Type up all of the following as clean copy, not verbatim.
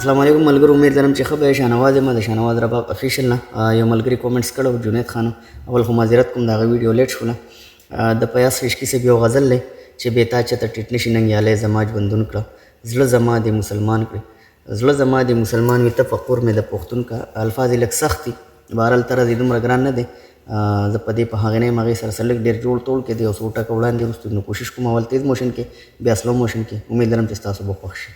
السلام علیکم ملګرو، امید لرم چې ښه به یې. شاهنواز یم د شاهنواز رباب افیشل نه. یو ملګري کومنټس کړی و، جنید خان. اول خو معذرت کوم، د هغه ویډیو لیټ شوله. د پیاز خشکي صاحب یو غزل دی چې بې تا چته ټیټ نشي ننګیالی زما ژوندون کړه، زړه زما دې مسلمان کړي، زړه زما دې مسلمان وي، تفکر مې د پښتون کا. الفاظ یې لږ سخت دي، بهرحال طرز یې دومره ګران نه دی. زه په دې په هغې نه یم، هغې سره سره لږ ډېر جوړ توړ کې دی، یو څو ټکه وړاندې وروستو نو کوشش کوم اول تیز موشن کې بیا سلو موشن کې. امید لرم چې ستاسو به خوښ شي.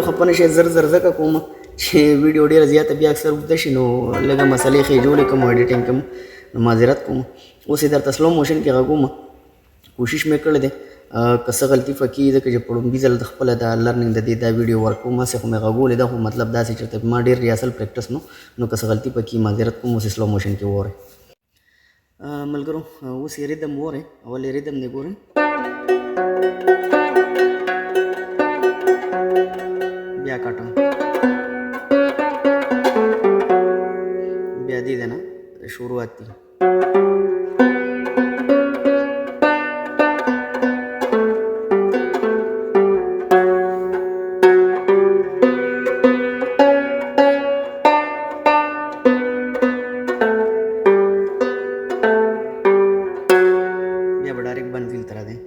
خپنه شي زر زر ځکه کوم چې ویډیو ډېره زیاته بیا اکثر اوږده شي، نو لږه مسلې ښې جوړې کوم، ایډیټینګ کوم، نو معذرت کوم. اوس یې درته سلو موشن کې غږوم. کوشش مې کړی دی که څه غلطي فکي ځکه چې په لومړي ځل د خپله د لرنینګ د دې دا ویډیو ورکوم، هسې خو مې غږولې ده، خو مطلب داسې چېرته ما ډېر ریاسل پریکټس نو که څه غلطي فکي معذرت کوم. اوس یې سلو موشن کې وورئ ملګرو. اوس یې ریدم وورئ، اول یې ریدم دی ګورئ، بیا کټم، بیا دې دی نه شروعات دی. بیا به ډایرکټ بنزیل ته راځئ.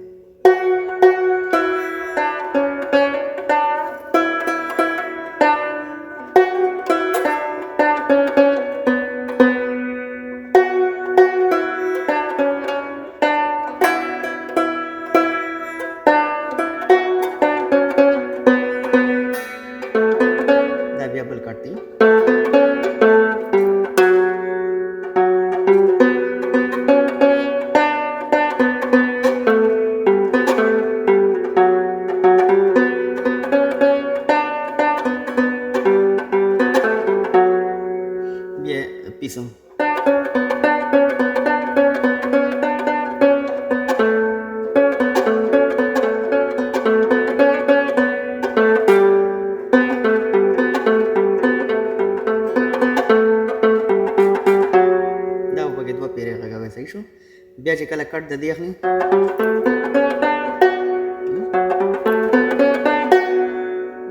بیا بل کټ دی. بیا پیسم. صحیح شو. بیا چې کله کټ د دې اخلي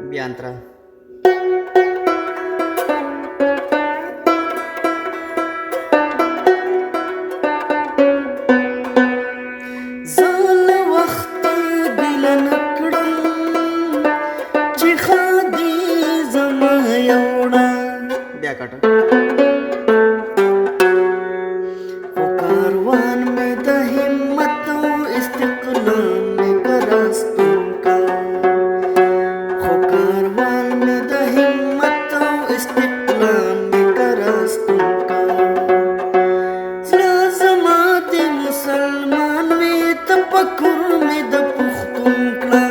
بیا انترا زال وخت ګیله نکړم چې خادي زما یوړه بیا کټه مې د پښتون کړه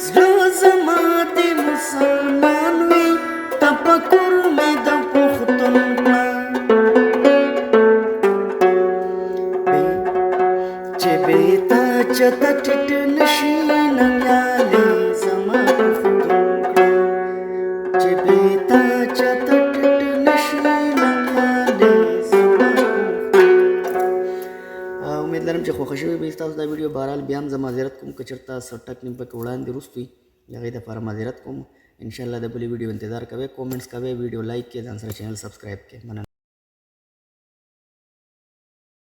زړه زما د مسلمان وي تفکر مې د پښتون کړه چې بې تا چته ټیټ نشي ننګیالې زما پښتون کړه چې بې تا چته ټیټ نشي ننګیالې زما امید لرم چې خوښه شوې به ستاسو دا ویډیو بهرحال بیا هم زه معذرت کوم که چېرته څه ټک نیم پکې وړاندې وروست وي د هغې دپاره معذرت کوم انشاءالله د بلې ویډیو انتظار کوئ کومنټس کوئ ویډیو لایک کړئ ځان سره چینل سبسکرایب کړئ مننه